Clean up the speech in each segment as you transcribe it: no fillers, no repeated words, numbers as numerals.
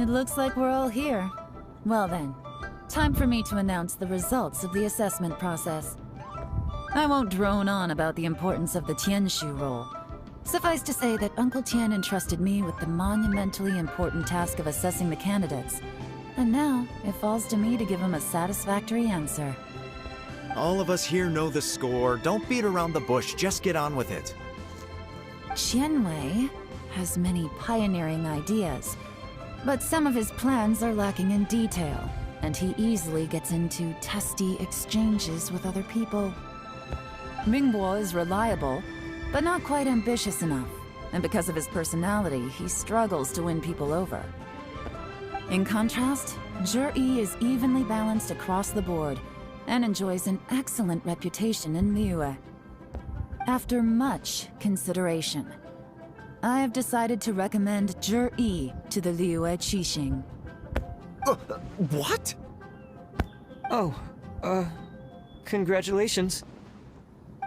It looks like we're all here. Well then, time for me to announce the results of the assessment process. I won't drone on about the importance of the Tianshu role. Suffice to say that Uncle Tian entrusted me with the monumentally important task of assessing the candidates. And now, it falls to me to give him a satisfactory answer. All of us here know the score. Don't beat around the bush, just get on with it. Qianwei has many pioneering ideas, but some of his plans are lacking in detail, and he easily gets into testy exchanges with other people. Mingbo is reliable, but not quite ambitious enough, and because of his personality, he struggles to win people over. In contrast, Zhi is evenly balanced across the board, and enjoys an excellent reputation in Liyue. After much consideration, I have decided to recommend Zhi to the Liyue Qixing. What? Oh, congratulations.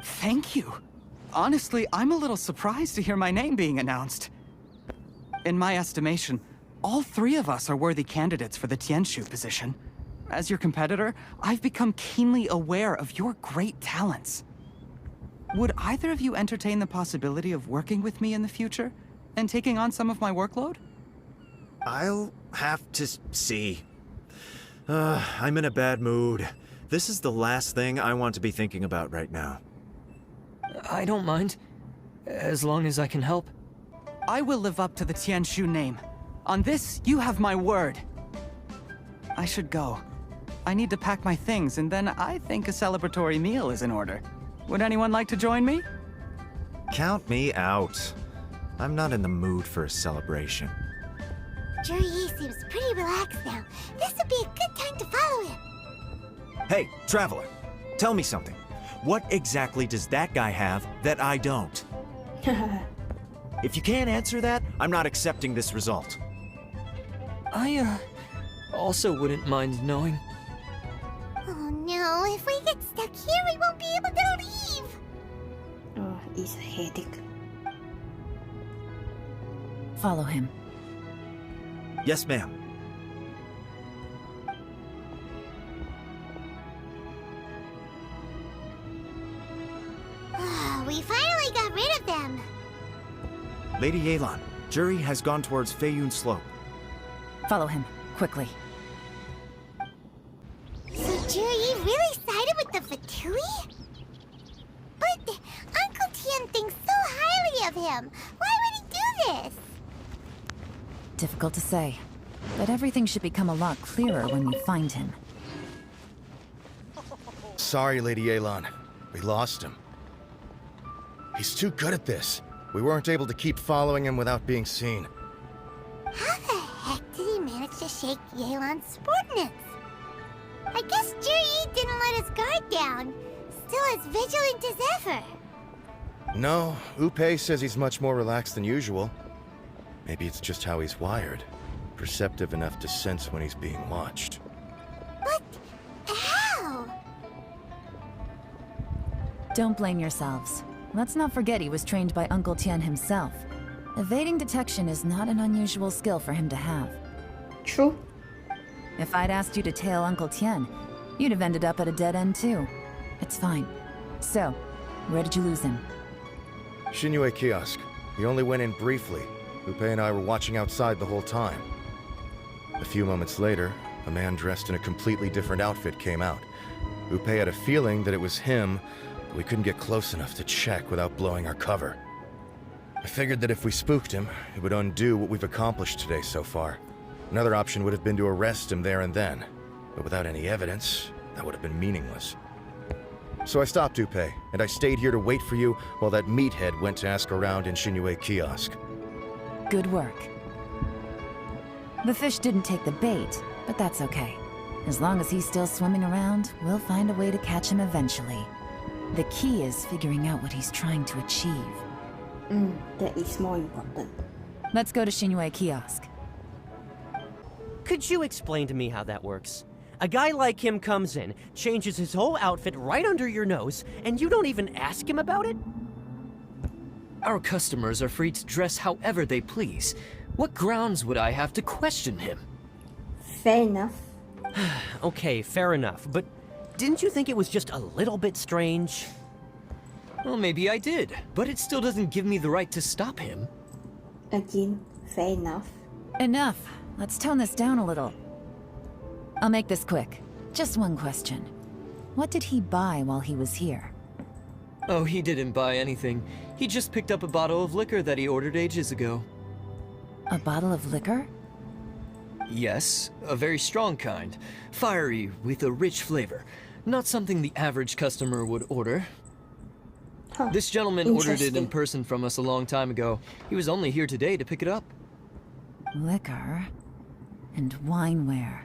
Thank you. Honestly, I'm a little surprised to hear my name being announced. In my estimation, all three of us are worthy candidates for the Tianshu position. As your competitor, I've become keenly aware of your great talents. Would either of you entertain the possibility of working with me in the future and taking on some of my workload? I'll have to see. I'm in a bad mood. This is the last thing I want to be thinking about right now. I don't mind, as long as I can help. I will live up to the Tianshu name. On this, you have my word. I should go. I need to pack my things, and then I think a celebratory meal is in order. Would anyone like to join me? Count me out. I'm not in the mood for a celebration. Zhi seems pretty relaxed now. This would be a good time to follow him. Hey, Traveler, tell me something. What exactly does that guy have that I don't? If you can't answer that, I'm not accepting this result. I, also wouldn't mind knowing. Oh no, if we get stuck here, we won't be able to leave. Oh, it's a headache. Follow him. Yes, ma'am. We finally got rid of them. Lady Yelan, Zhi has gone towards Feiyun Slope. Follow him, quickly. So Zhi really sided with the Fatui? But Uncle Tian thinks so highly of him. Why would he do this? Difficult to say, but everything should become a lot clearer when we find him. Sorry, Lady Yelan. We lost him. He's too good at this. We weren't able to keep following him without being seen. How the heck did he manage to shake Yelan's subordinates? I guess Zhi didn't let his guard down. Still as vigilant as ever. No, Upei says he's much more relaxed than usual. Maybe it's just how he's wired. Perceptive enough to sense when he's being watched. But how? Don't blame yourselves. Let's not forget he was trained by Uncle Tian himself. Evading detection is not an unusual skill for him to have. True. If I'd asked you to tail Uncle Tian, you'd have ended up at a dead end too. It's fine. So, where did you lose him? Xinyue kiosk. He only went in briefly. Upei and I were watching outside the whole time. A few moments later, a man dressed in a completely different outfit came out. Upei had a feeling that it was him, but we couldn't get close enough to check without blowing our cover. I figured that if we spooked him, it would undo what we've accomplished today so far. Another option would have been to arrest him there and then, but without any evidence, that would have been meaningless. So I stopped Upei, and I stayed here to wait for you while that meathead went to ask around in Xinyue kiosk. Good work. The fish didn't take the bait, but that's okay. As long as he's still swimming around, we'll find a way to catch him eventually. The key is figuring out what he's trying to achieve. That is more important. Let's go to Xinyue kiosk. Could you explain to me how that works? A guy like him comes in, changes his whole outfit right under your nose, and you don't even ask him about it? Our customers are free to dress however they please. What grounds would I have to question him? Fair enough. Okay, fair enough, but didn't you think it was just a little bit strange? Well, maybe I did, but it still doesn't give me the right to stop him. Again, fair enough. Enough. Let's tone this down a little. I'll make this quick. Just one question. What did he buy while he was here? Oh, he didn't buy anything. He just picked up a bottle of liquor that he ordered ages ago. A bottle of liquor? Yes, a very strong kind. Fiery, with a rich flavor. Not something the average customer would order. Huh. This gentleman ordered it in Interesting. person from us a long time ago. He was only here today to pick it up. Liquor and wineware.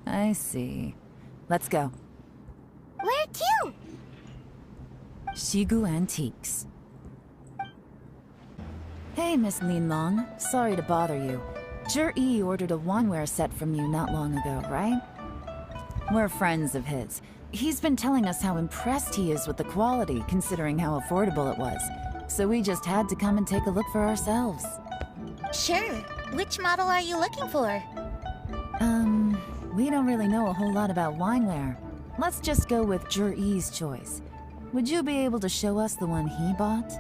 I see. Let's go. Where to? Shigu Antiques. Hey, Miss Lin Long. Sorry to bother you. Zhi ordered a wineware set from you not long ago, right? We're friends of his. He's been telling us how impressed he is with the quality, considering how affordable it was. So we just had to come and take a look for ourselves. Sure. Which model are you looking for? We don't really know a whole lot about wineware. Let's just go with Zhi's choice. Would you be able to show us the one he bought?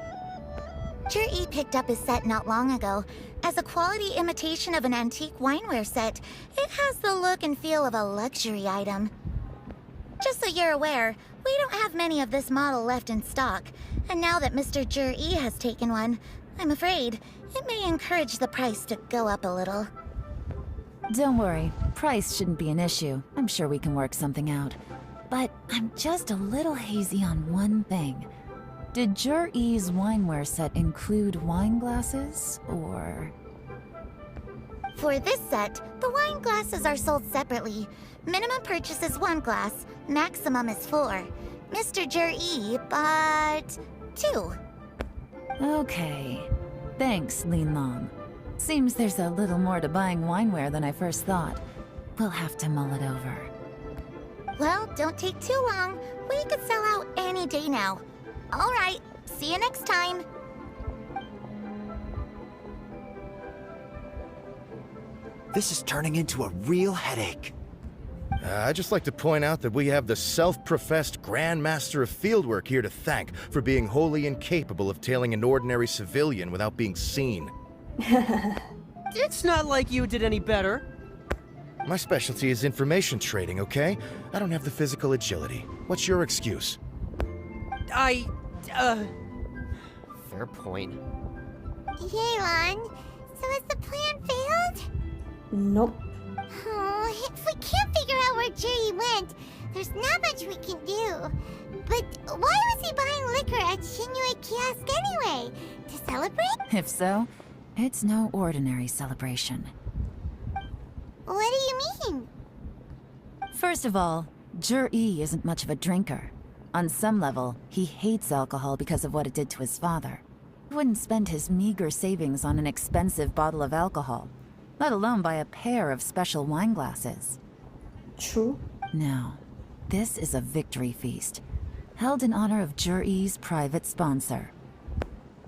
Zhi picked up his set not long ago. As a quality imitation of an antique wineware set, it has the look and feel of a luxury item. Just so you're aware, we don't have many of this model left in stock, and now that Mr. Zhi has taken one, I'm afraid it may encourage the price to go up a little. Don't worry, price shouldn't be an issue. I'm sure we can work something out. But I'm just a little hazy on one thing. Did Zhi's wineware set include wine glasses, or...? For this set, the wine glasses are sold separately. Minimum purchase is 1 glass, maximum is 4. Mr. Zhi bought 2. Okay. Thanks, Lin Long. Seems there's a little more to buying wineware than I first thought. We'll have to mull it over. Well, don't take too long. We could sell out any day now. All right, see you next time. This is turning into a real headache. I'd just like to point out that we have the self-professed Grand Master of Fieldwork here to thank for being wholly incapable of tailing an ordinary civilian without being seen. It's not like you did any better. My specialty is information trading, okay? I don't have the physical agility. What's your excuse? Fair point. Yelan, so has the plan failed? Nope. Oh, if we can't figure out where Zhi went, there's not much we can do. But why was he buying liquor at Yue Kiosk anyway? To celebrate? If so, it's no ordinary celebration. What do you mean? First of all, Zhi isn't much of a drinker. On some level, he hates alcohol because of what it did to his father. He wouldn't spend his meager savings on an expensive bottle of alcohol, let alone buy a pair of special wine glasses. True. No, this is a victory feast, held in honor of Zhi's private sponsor.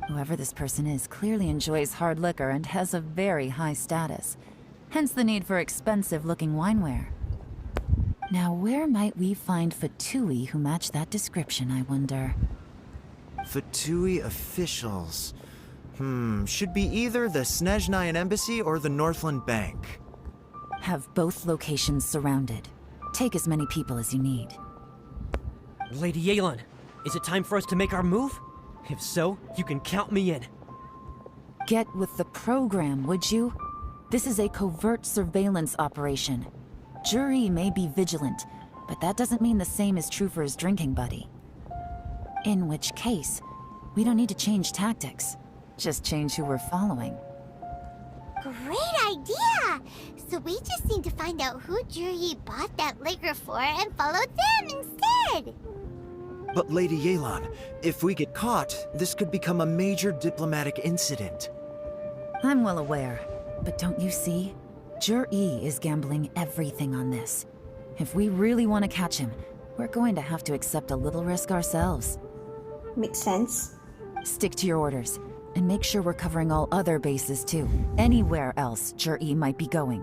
Whoever this person is clearly enjoys hard liquor and has a very high status, hence the need for expensive-looking wineware. Now, where might we find Fatui who match that description, I wonder? Fatui officials. Should be either the Snezhnayan Embassy or the Northland Bank. Have both locations surrounded. Take as many people as you need. Lady Yelan, is it time for us to make our move? If so, you can count me in. Get with the program, would you? This is a covert surveillance operation. Zhi may be vigilant, but that doesn't mean the same is true for his drinking buddy. In which case, we don't need to change tactics. Just change who we're following. Great idea! So we just need to find out who Zhi bought that liquor for and follow them instead! But Lady Yelan, if we get caught, this could become a major diplomatic incident. I'm well aware, but don't you see? Zhi is gambling everything on this. If we really want to catch him, we're going to have to accept a little risk ourselves. Makes sense. Stick to your orders. And make sure we're covering all other bases too. Anywhere else Zhi might be going.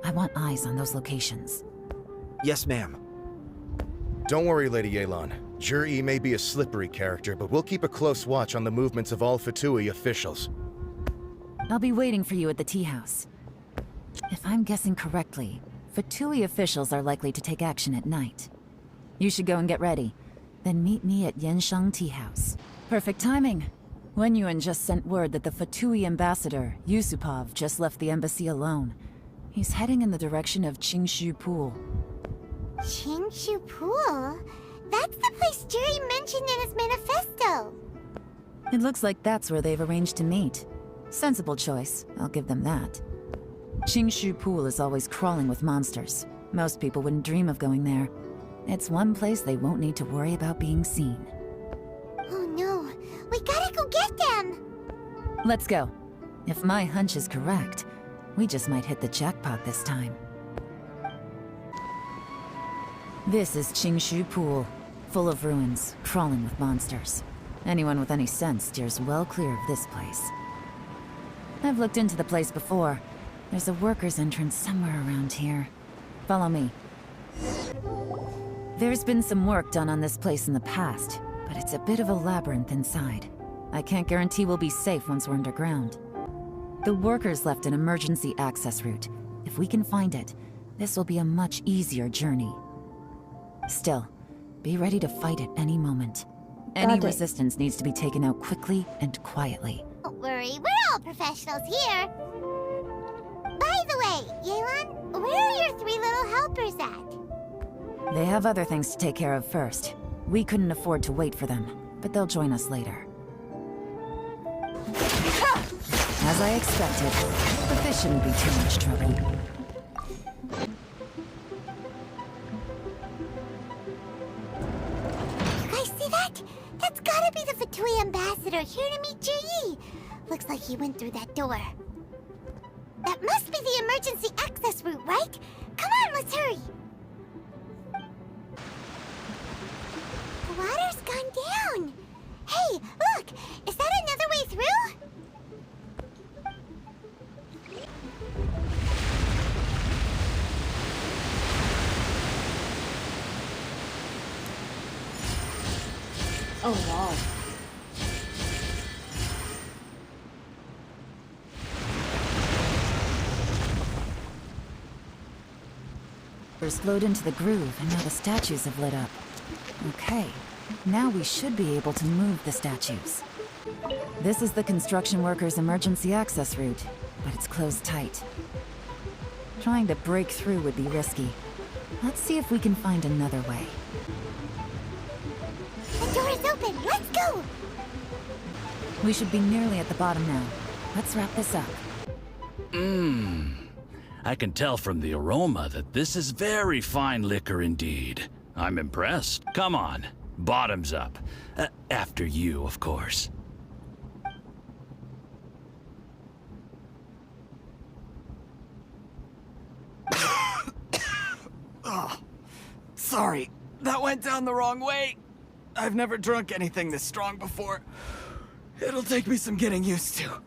I want eyes on those locations. Yes, ma'am. Don't worry, Lady Yelan. Zhi may be a slippery character, but we'll keep a close watch on the movements of all Fatui officials. I'll be waiting for you at the tea house. If I'm guessing correctly, Fatui officials are likely to take action at night. You should go and get ready. Then meet me at Yansheng Tea House. Perfect timing. Wenyuan just sent word that the Fatui ambassador, Yusupov, just left the embassy alone. He's heading in the direction of Qingshu Pool. Qingshu Pool? That's the place Jerry mentioned in his manifesto. It looks like that's where they've arranged to meet. Sensible choice, I'll give them that. Qingshu Pool is always crawling with monsters. Most people wouldn't dream of going there. It's one place they won't need to worry about being seen. Oh no, we gotta go get them! Let's go. If my hunch is correct, we just might hit the jackpot this time. This is Qingshu Pool, full of ruins, crawling with monsters. Anyone with any sense steers well clear of this place. I've looked into the place before. There's a worker's entrance somewhere around here. Follow me. There's been some work done on this place in the past, but it's a bit of a labyrinth inside. I can't guarantee we'll be safe once we're underground. The workers left an emergency access route. If we can find it, this will be a much easier journey. Still, be ready to fight at any moment. Any Got it. resistance needs to be taken out quickly and quietly. Don't worry, we're all professionals here. By the way, Yelan, where are your 3 little helpers at? They have other things to take care of first. We couldn't afford to wait for them, but they'll join us later. As I expected, but this shouldn't be too much trouble. You guys see that? That's gotta be the Fatui ambassador here to meet Ji. Looks like he went through that door. That must be the emergency access route, right? Come on, let's hurry. The water's gone down. Hey, look! Is that another way through? Oh wow. There's flowed into the groove, and now the statues have lit up. Okay, now we should be able to move the statues. This is the construction workers' emergency access route, but it's closed tight. Trying to break through would be risky. Let's see if we can find another way. The door is open. Let's go. We should be nearly at the bottom now. Let's wrap this up. I can tell from the aroma that this is very fine liquor indeed. I'm impressed. Come on, bottoms up. After you, of course. Sorry, that went down the wrong way. I've never drunk anything this strong before. It'll take me some getting used to.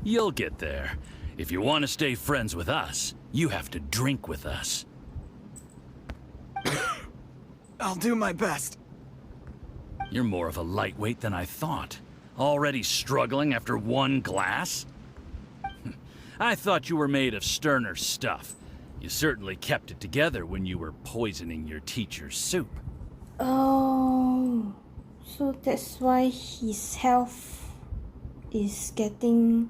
You'll get there. If you want to stay friends with us, you have to drink with us. I'll do my best. You're more of a lightweight than I thought. Already struggling after one glass? I thought you were made of sterner stuff. You certainly kept it together when you were poisoning your teacher's soup. Oh, so that's why his health is getting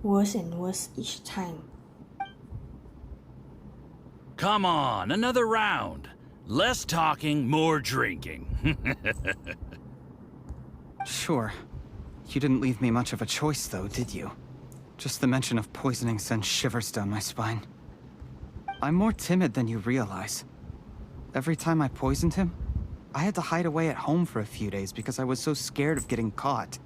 worse and worse each time. Come on, another round. Less talking, more drinking. Sure. You didn't leave me much of a choice, though, did you? Just the mention of poisoning sends shivers down my spine. I'm more timid than you realize. Every time I poisoned him, I had to hide away at home for a few days because I was so scared of getting caught.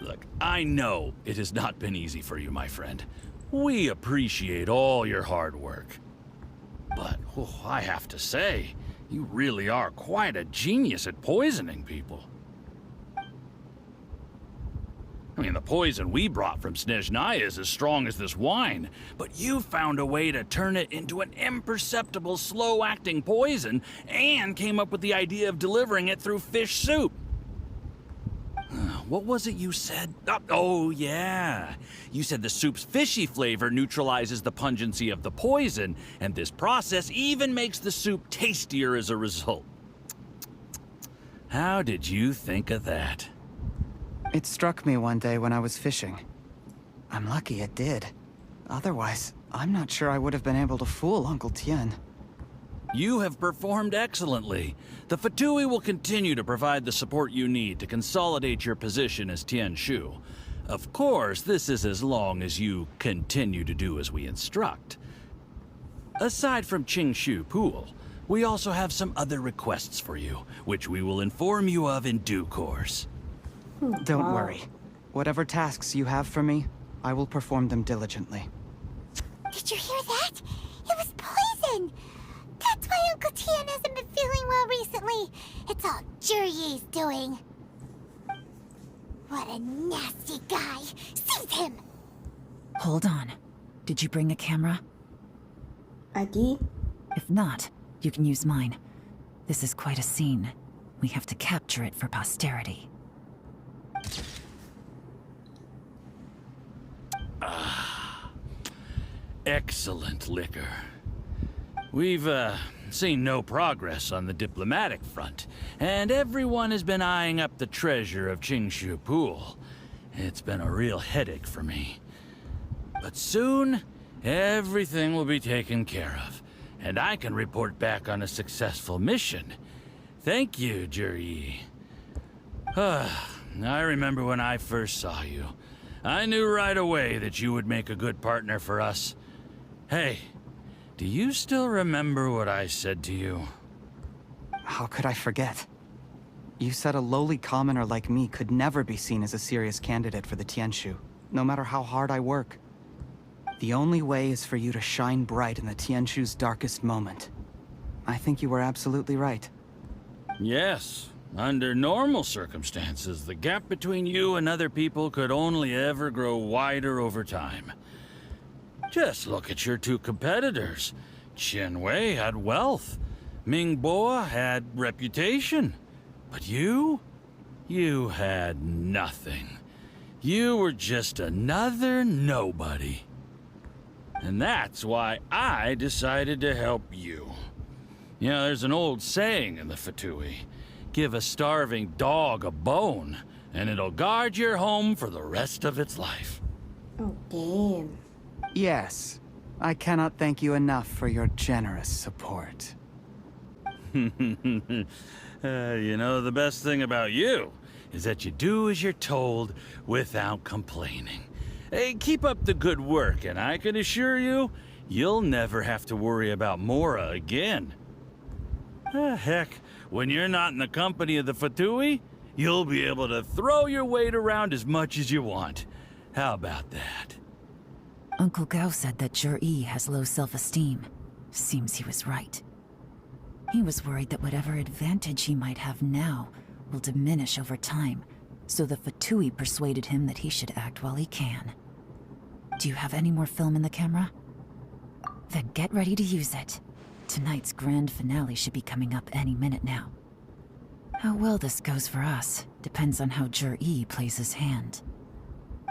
Look, I know it has not been easy for you, my friend. We appreciate all your hard work. But, I have to say, you really are quite a genius at poisoning people. I mean, the poison we brought from Snezhnaya is as strong as this wine, but you found a way to turn it into an imperceptible, slow-acting poison and came up with the idea of delivering it through fish soup. What was it you said? Oh, yeah. You said the soup's fishy flavor neutralizes the pungency of the poison, and this process even makes the soup tastier as a result. How did you think of that? It struck me one day when I was fishing. I'm lucky it did. Otherwise, I'm not sure I would have been able to fool Uncle Tien. You have performed excellently. The Fatui will continue to provide the support you need to consolidate your position as Tianshu. Of course, this is as long as you continue to do as we instruct. Aside from Qingshu Pool, we also have some other requests for you, which we will inform you of in due course. Don't worry. Whatever tasks you have for me, I will perform them diligently. Did you hear that? It was poison! That's why Uncle Tien hasn't been feeling well recently. It's all Jurye's doing. What a nasty guy! Seize him! Hold on. Did you bring a camera? I did. If not, you can use mine. This is quite a scene. We have to capture it for posterity. Excellent liquor. We've, seen no progress on the diplomatic front, and everyone has been eyeing up the treasure of Qingshu Pool. It's been a real headache for me. But soon, everything will be taken care of, and I can report back on a successful mission. Thank you, Jurye. I remember when I first saw you. I knew right away that you would make a good partner for us. Hey, do you still remember what I said to you? How could I forget? You said a lowly commoner like me could never be seen as a serious candidate for the Tianshu, no matter how hard I work. The only way is for you to shine bright in the Tianshu's darkest moment. I think you were absolutely right. Yes. Under normal circumstances, the gap between you and other people could only ever grow wider over time. Just look at your two competitors. Chen Wei had wealth. Ming Boa had reputation. But you had nothing. You were just another nobody. And that's why I decided to help you. You know, there's an old saying in the Fatui. Give a starving dog a bone, and it'll guard your home for the rest of its life. Oh, damn. Yes. I cannot thank you enough for your generous support. You know, the best thing about you is that you do as you're told without complaining. Hey, keep up the good work, and I can assure you, you'll never have to worry about Mora again. Heck, when you're not in the company of the Fatui, you'll be able to throw your weight around as much as you want. How about that? Uncle Gao said that Jurye has low self-esteem. Seems he was right. He was worried that whatever advantage he might have now will diminish over time, so the Fatui persuaded him that he should act while he can. Do you have any more film in the camera? Then get ready to use it. Tonight's grand finale should be coming up any minute now. How well this goes for us depends on how Jurye plays his hand.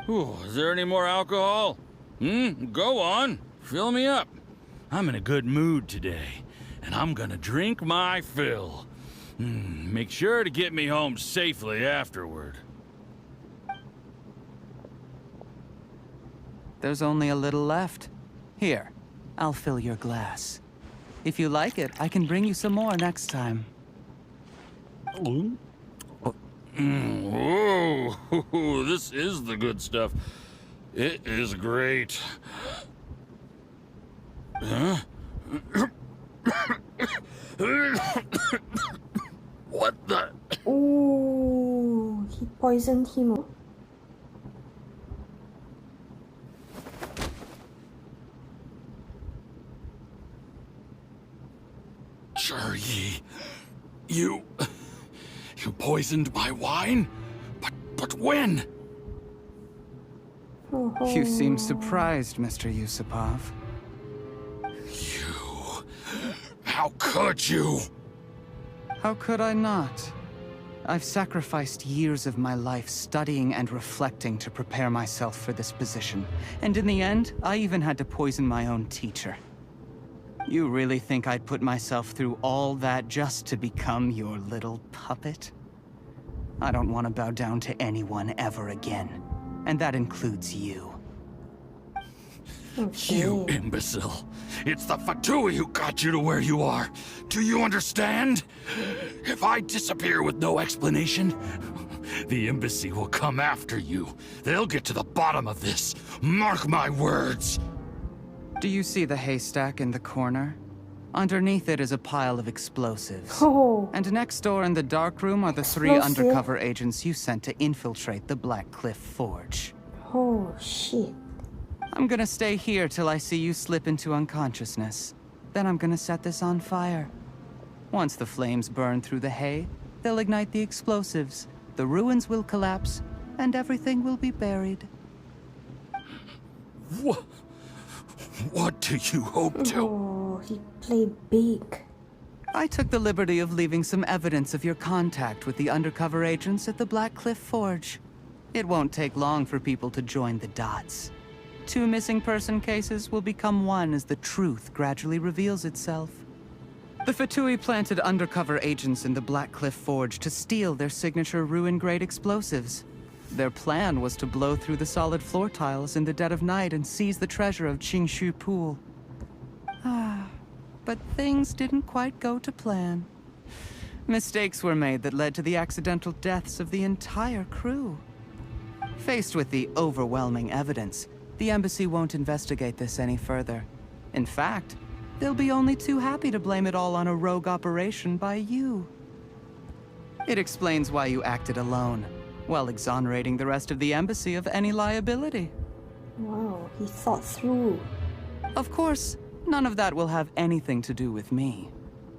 Ooh, is there any more alcohol? Go on. Fill me up. I'm in a good mood today, and I'm gonna drink my fill. Make sure to get me home safely afterward. There's only a little left. Here, I'll fill your glass. If you like it, I can bring you some more next time. Whoa, this is the good stuff. It is great. Huh? What the? Oh, he poisoned him. Jurye, you poisoned my wine? But when? You seem surprised, Mr. Yusupov. You... How could you? How could I not? I've sacrificed years of my life studying and reflecting to prepare myself for this position. And in the end, I even had to poison my own teacher. You really think I'd put myself through all that just to become your little puppet? I don't want to bow down to anyone ever again. And that includes you. You imbecile. It's the Fatui who got you to where you are. Do you understand? If I disappear with no explanation, the embassy will come after you. They'll get to the bottom of this. Mark my words. Do you see the haystack in the corner? Underneath it is a pile of explosives. Oh, And next door in the dark room are the 3 Explosive. undercover agents you sent to infiltrate the Black Cliff Forge. oh shit. I'm gonna stay here till I see you slip into unconsciousness. Then I'm gonna set this on fire. Once the flames burn through the hay, they'll ignite the explosives, the ruins will collapse, and everything will be buried. What do you hope to? Oh, he played big. I took the liberty of leaving some evidence of your contact with the undercover agents at the Black Cliff Forge. It won't take long for people to join the dots. 2 missing person cases will become one as the truth gradually reveals itself. The Fatui planted undercover agents in the Black Cliff Forge to steal their signature ruin-grade explosives. Their plan was to blow through the solid floor tiles in the dead of night and seize the treasure of Qixing Pool. But things didn't quite go to plan. Mistakes were made that led to the accidental deaths of the entire crew. Faced with the overwhelming evidence, the embassy won't investigate this any further. In fact, they'll be only too happy to blame it all on a rogue operation by you. It explains why you acted alone, while exonerating the rest of the embassy of any liability. Wow, he thought through. Of course, none of that will have anything to do with me.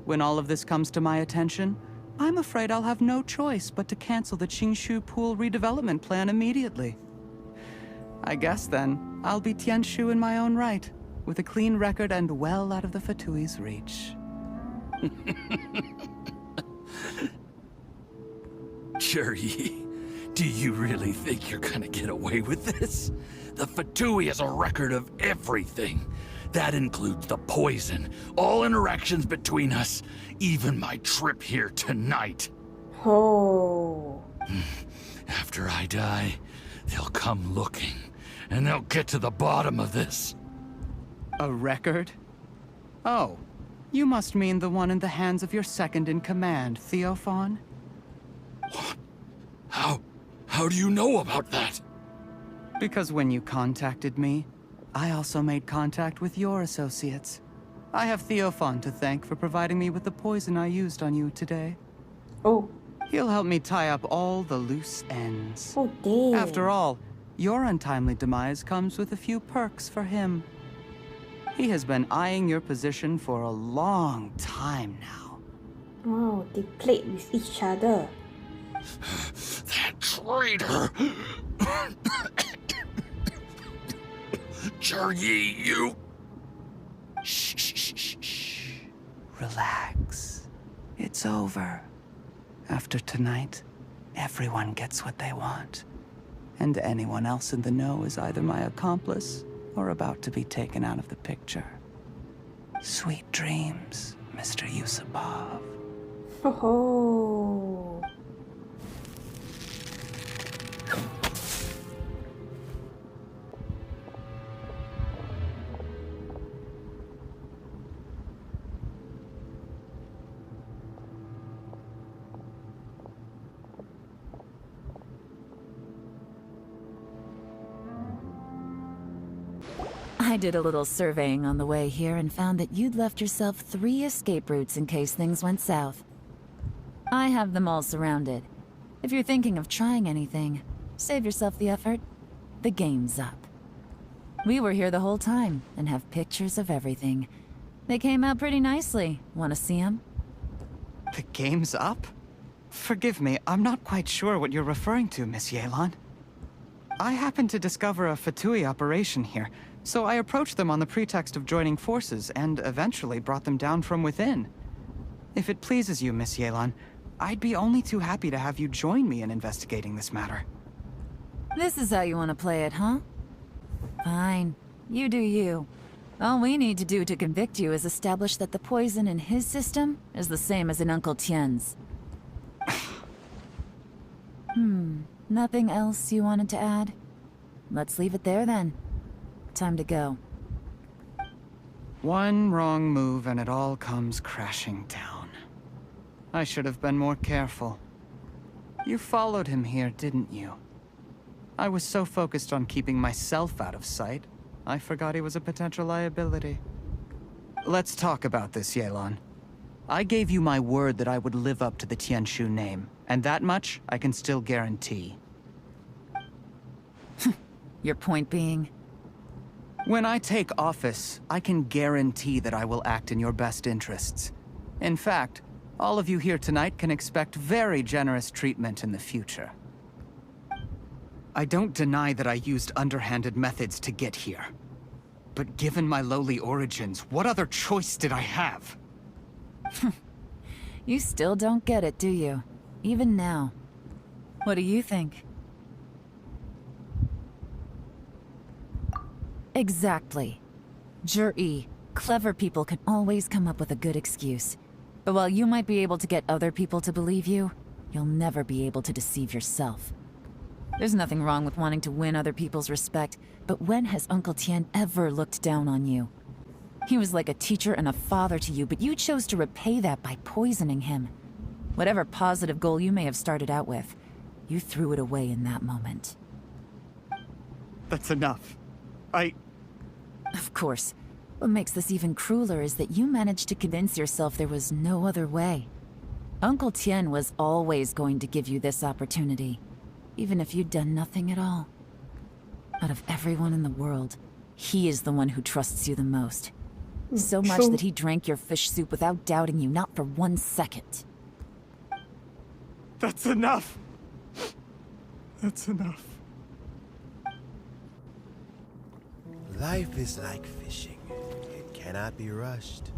When all of this comes to my attention, I'm afraid I'll have no choice but to cancel the Qixing Pool redevelopment plan immediately. I guess then, I'll be Tianshu in my own right, with a clean record and well out of the Fatui's reach. Cherry, do you really think you're gonna get away with this? The Fatui has a record of everything. That includes the poison, all interactions between us, even my trip here tonight. Oh. After I die, they'll come looking, and they'll get to the bottom of this. A record? Oh, you must mean the one in the hands of your second-in-command, Theophan? How do you know about that? Because when you contacted me, I also made contact with your associates. I have Theophan to thank for providing me with the poison I used on you today. Oh. He'll help me tie up all the loose ends. Oh, damn. After all, your untimely demise comes with a few perks for him. He has been eyeing your position for a long time now. Wow, they played with each other. That traitor! Cherry, you... Shh. Relax. It's over. After tonight, everyone gets what they want. And anyone else in the know is either my accomplice or about to be taken out of the picture. Sweet dreams, Mr. Yusupov. Oh. I did a little surveying on the way here and found that you'd left yourself 3 escape routes in case things went south. I have them all surrounded. If you're thinking of trying anything, save yourself the effort. The game's up. We were here the whole time and have pictures of everything. They came out pretty nicely. Want to see them? The game's up? Forgive me, I'm not quite sure what you're referring to, Miss Yelan. I happened to discover a Fatui operation here, so I approached them on the pretext of joining forces and eventually brought them down from within. If it pleases you, Miss Yelan, I'd be only too happy to have you join me in investigating this matter. This is how you want to play it, huh? Fine. You do you. All we need to do to convict you is establish that the poison in his system is the same as in Uncle Tien's. Nothing else you wanted to add? Let's leave it there then. Time to go. One wrong move and it all comes crashing down. I should have been more careful. You followed him here, didn't you? I was so focused on keeping myself out of sight, I forgot he was a potential liability. Let's talk about this, Yelan. I gave you my word that I would live up to the Tianshu name, and that much I can still guarantee. Your point being? When I take office, I can guarantee that I will act in your best interests. In fact, all of you here tonight can expect very generous treatment in the future. I don't deny that I used underhanded methods to get here. But given my lowly origins, what other choice did I have? You still don't get it, do you? Even now. What do you think? Exactly. Jur-E, clever people can always come up with a good excuse. But while you might be able to get other people to believe you, you'll never be able to deceive yourself. There's nothing wrong with wanting to win other people's respect, but when has Uncle Tien ever looked down on you? He was like a teacher and a father to you, but you chose to repay that by poisoning him. Whatever positive goal you may have started out with, you threw it away in that moment. That's enough. Of course. What makes this even crueler is that you managed to convince yourself there was no other way. Uncle Tien was always going to give you this opportunity, even if you'd done nothing at all. Out of everyone in the world, he is the one who trusts you the most. So much that he drank your fish soup without doubting you, not for 1 second. That's enough! That's enough. Life is like fishing. It cannot be rushed.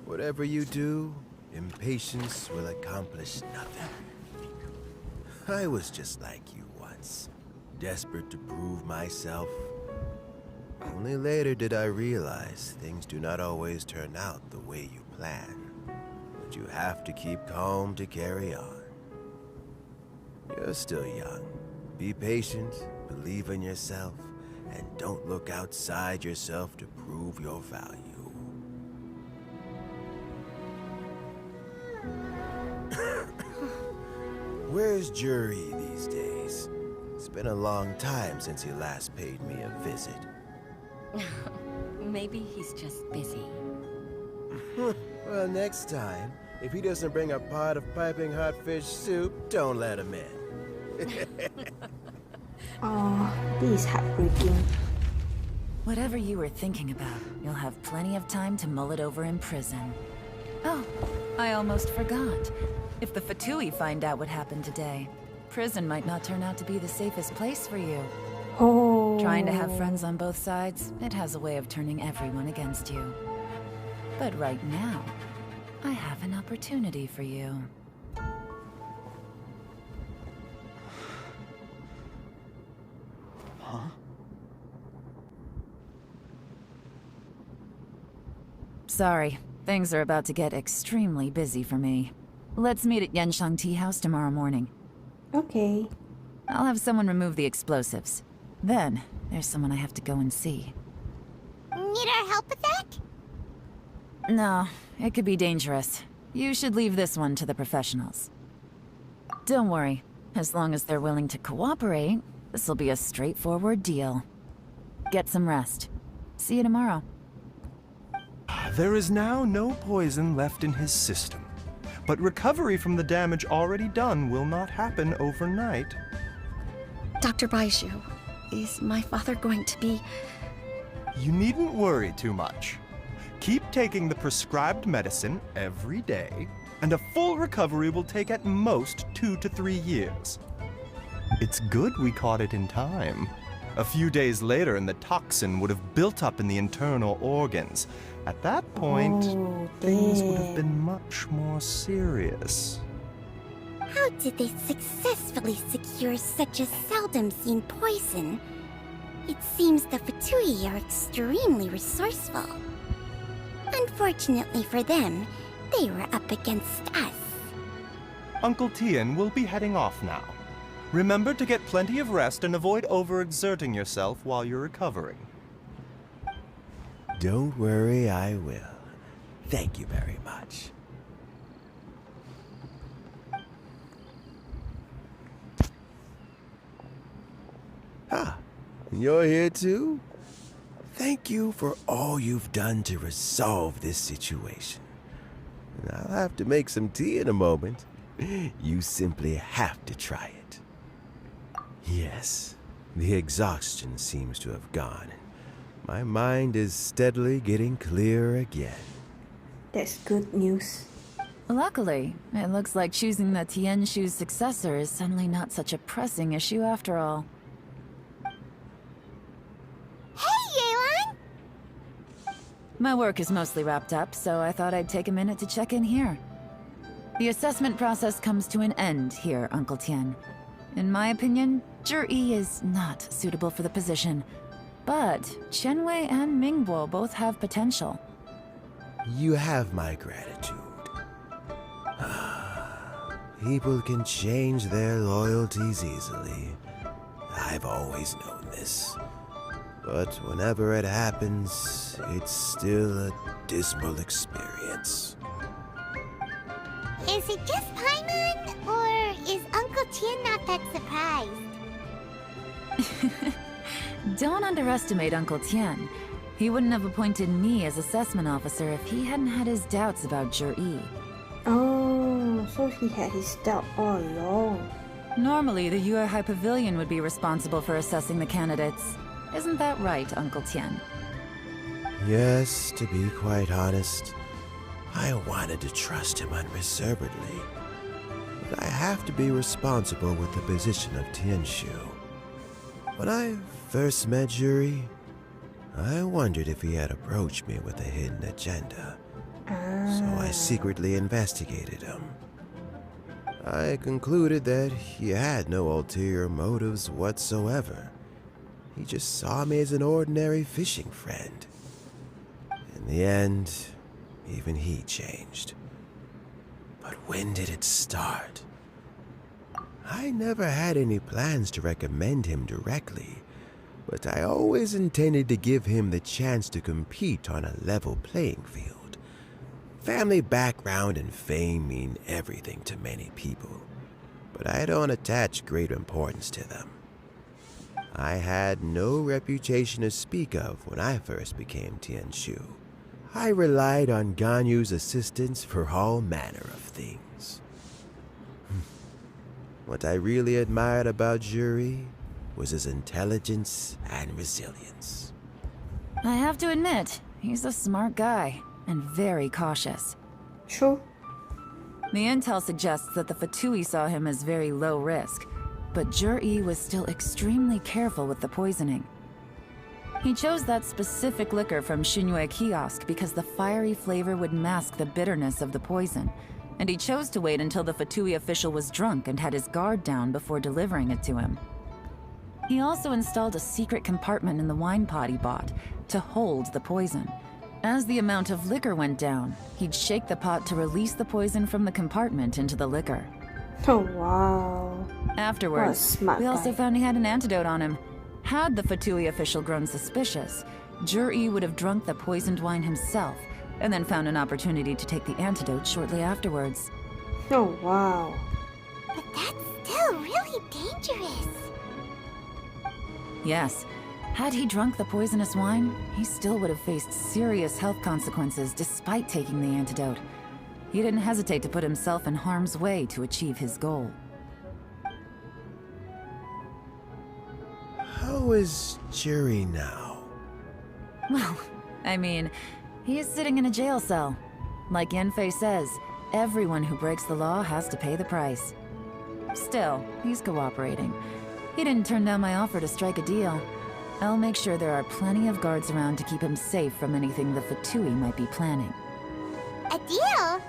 Whatever you do, impatience will accomplish nothing. I was just like you once, desperate to prove myself. Only later did I realize things do not always turn out the way you plan. But you have to keep calm to carry on. You're still young. Be patient, believe in yourself, and don't look outside yourself to prove your value. Where's Jur-E these days? It's been a long time since he last paid me a visit. Maybe he's just busy. Well, next time, if he doesn't bring a pot of piping hot fish soup, don't let him in. Oh, this is heartbreaking. Whatever you were thinking about, you'll have plenty of time to mull it over in prison. Oh, I almost forgot. If the Fatui find out what happened today, prison might not turn out to be the safest place for you. Oh. Trying to have friends on both sides, it has a way of turning everyone against you. But right now, I have an opportunity for you. Huh? Sorry, things are about to get extremely busy for me. Let's meet at Yenshang Tea House tomorrow morning. Okay. I'll have someone remove the explosives. Then, there's someone I have to go and see. Need our help with that? No, it could be dangerous. You should leave this one to the professionals. Don't worry. As long as they're willing to cooperate, this'll be a straightforward deal. Get some rest. See you tomorrow. There is now no poison left in his system, but recovery from the damage already done will not happen overnight. Dr. Baishu, is my father going to be... You needn't worry too much. Keep taking the prescribed medicine every day, and a full recovery will take at most 2 to 3 years. It's good we caught it in time. A few days later, and the toxin would have built up in the internal organs. At that point, Oh, things would have damn. been much more serious. How did they successfully secure such a seldom-seen poison? It seems the Fatui are extremely resourceful. Unfortunately for them, they were up against us. Uncle Tian will be heading off now. Remember to get plenty of rest and avoid overexerting yourself while you're recovering. Don't worry, I will. Thank you very much. Ah, you're here too? Thank you for all you've done to resolve this situation. I'll have to make some tea in a moment. You simply have to try it. Yes, the exhaustion seems to have gone. My mind is steadily getting clearer again. That's good news. Luckily, it looks like choosing the Tianshu's successor is suddenly not such a pressing issue after all. Hey, Yelan! My work is mostly wrapped up, so I thought I'd take a minute to check in here. The assessment process comes to an end here, Uncle Tian. In my opinion, Zhi is not suitable for the position. But Qianwei and Mingbo both have potential. You have my gratitude. People can change their loyalties easily. I've always known this. But whenever it happens, it's still a dismal experience. Is it just Paimon, or is Uncle Tian not that surprised? Don't underestimate Uncle Tian. He wouldn't have appointed me as assessment officer if he hadn't had his doubts about Zhi. Oh, so he had his doubt all along. Normally, the Yue High Pavilion would be responsible for assessing the candidates. Isn't that right, Uncle Tian? Yes, to be quite honest, I wanted to trust him unreservedly. But I have to be responsible with the position of Tianshu. When I first met Zhi, I wondered if he had approached me with a hidden agenda. So I secretly investigated him. I concluded that he had no ulterior motives whatsoever. He just saw me as an ordinary fishing friend. In the end, even he changed. But when did it start? I never had any plans to recommend him directly, but I always intended to give him the chance to compete on a level playing field. Family background and fame mean everything to many people, but I don't attach great importance to them. I had no reputation to speak of when I first became Tianshu. I relied on Ganyu's assistance for all manner of things. What I really admired about Zhi was his intelligence and resilience. I have to admit, he's a smart guy, and very cautious. True. The intel suggests that the Fatui saw him as very low risk, but Zhi was still extremely careful with the poisoning. He chose that specific liquor from Xingyue Kiosk because the fiery flavor would mask the bitterness of the poison, and he chose to wait until the Fatui official was drunk and had his guard down before delivering it to him. He also installed a secret compartment in the wine pot he bought to hold the poison. As the amount of liquor went down, he'd shake the pot to release the poison from the compartment into the liquor. Oh, wow. Afterwards, What a smart we also guy. found he had an antidote on him. Had the Fatui official grown suspicious, Zhi would have drunk the poisoned wine himself, and then found an opportunity to take the antidote shortly afterwards. Oh, wow. But that's still really dangerous. Yes, had he drunk the poisonous wine, he still would have faced serious health consequences despite taking the antidote. He didn't hesitate to put himself in harm's way to achieve his goal. How is Zhi now? Well, I mean, he is sitting in a jail cell. Like Yanfei says, everyone who breaks the law has to pay the price. Still, he's cooperating, He didn't turn down my offer to strike a deal. I'll make sure there are plenty of guards around to keep him safe from anything the Fatui might be planning. A deal?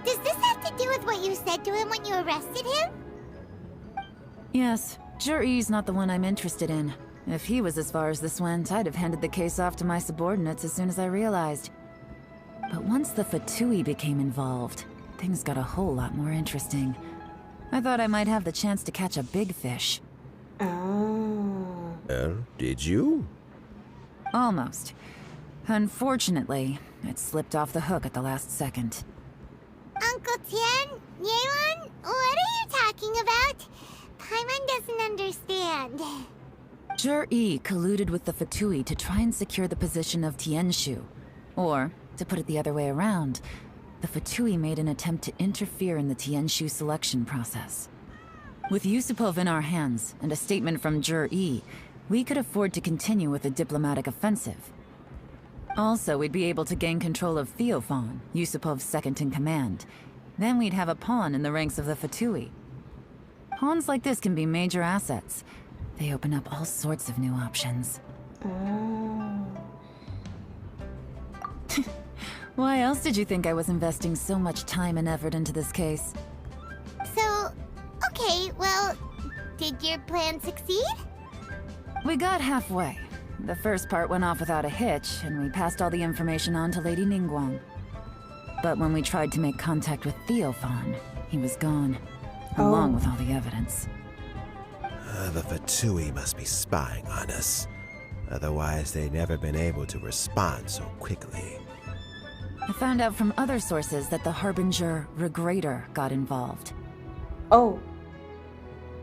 Does this have to do with what you said to him when you arrested him? Yes, Jur-E's not the one I'm interested in. If he was as far as this went, I'd have handed the case off to my subordinates as soon as I realized. But once the Fatui became involved, things got a whole lot more interesting. I thought I might have the chance to catch a big fish. Oh. Did you? Almost. Unfortunately, it slipped off the hook at the last second. Uncle Tian? Yelan? What are you talking about? Paimon doesn't understand. Jur-E colluded with the Fatui to try and secure the position of Tianshu. Or, to put it the other way around, the Fatui made an attempt to interfere in the Tianshu selection process. With Yusupov in our hands, and a statement from Jur-E, we could afford to continue with a diplomatic offensive. Also, we'd be able to gain control of Theophan, Yusupov's second-in-command. Then we'd have a pawn in the ranks of the Fatui. Pawns like this can be major assets. They open up all sorts of new options. Oh. Why else did you think I was investing so much time and effort into this case? So, okay, well, did your plan succeed? We got halfway. The first part went off without a hitch, and we passed all the information on to Lady Ningguang. But when we tried to make contact with Theophan, he was gone, along with all the evidence. The Fatui must be spying on us. Otherwise, they'd never been able to respond so quickly. I found out from other sources that the Harbinger Regrator got involved. Oh.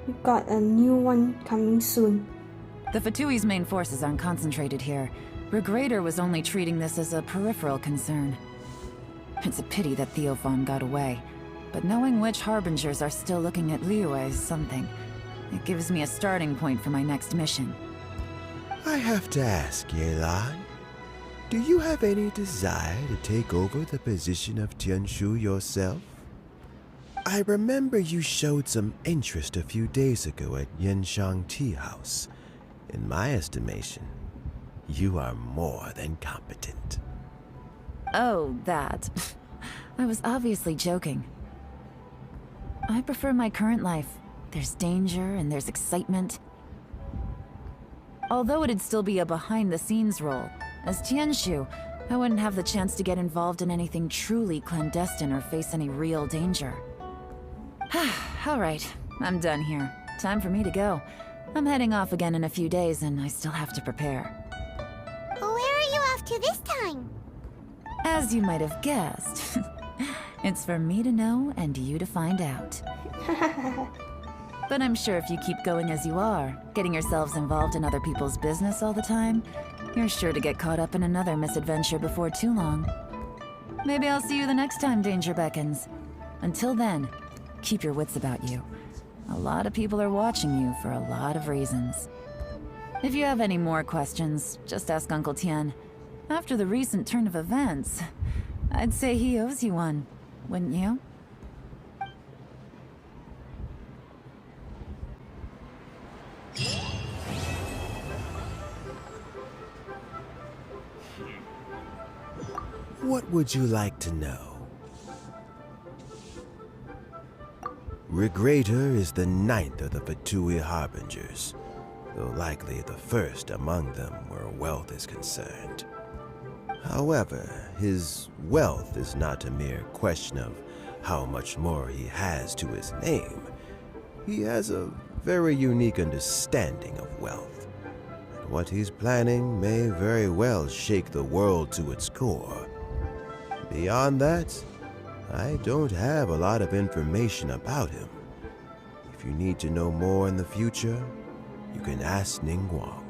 We got a new one coming soon. The Fatui's main forces aren't concentrated here. Regrator was only treating this as a peripheral concern. It's a pity that Theophan got away, but knowing which Harbingers are still looking at Liyue is something. It gives me a starting point for my next mission. I have to ask, Yelan, do you have any desire to take over the position of Tianshu yourself? I remember you showed some interest a few days ago at Yenshang Tea House. In my estimation, you are more than competent. Oh, that. I was obviously joking. I prefer my current life. There's danger and there's excitement. Although it'd still be a behind-the-scenes role, as Tianshu, I wouldn't have the chance to get involved in anything truly clandestine or face any real danger. All right, I'm done here. Time for me to go. I'm heading off again in a few days, and I still have to prepare. Where are you off to this time? As you might have guessed, it's for me to know and you to find out. But I'm sure if you keep going as you are, getting yourselves involved in other people's business all the time, you're sure to get caught up in another misadventure before too long. Maybe I'll see you the next time danger beckons. Until then, keep your wits about you. A lot of people are watching you for a lot of reasons. If you have any more questions, just ask Uncle Tian. After the recent turn of events, I'd say he owes you one, wouldn't you? What would you like to know? Regrator is the 9th of the Fatui Harbingers, though likely the first among them where wealth is concerned. However, his wealth is not a mere question of how much more he has to his name. He has a very unique understanding of wealth, and what he's planning may very well shake the world to its core. Beyond that, I don't have a lot of information about him. If you need to know more in the future, you can ask Ningguang.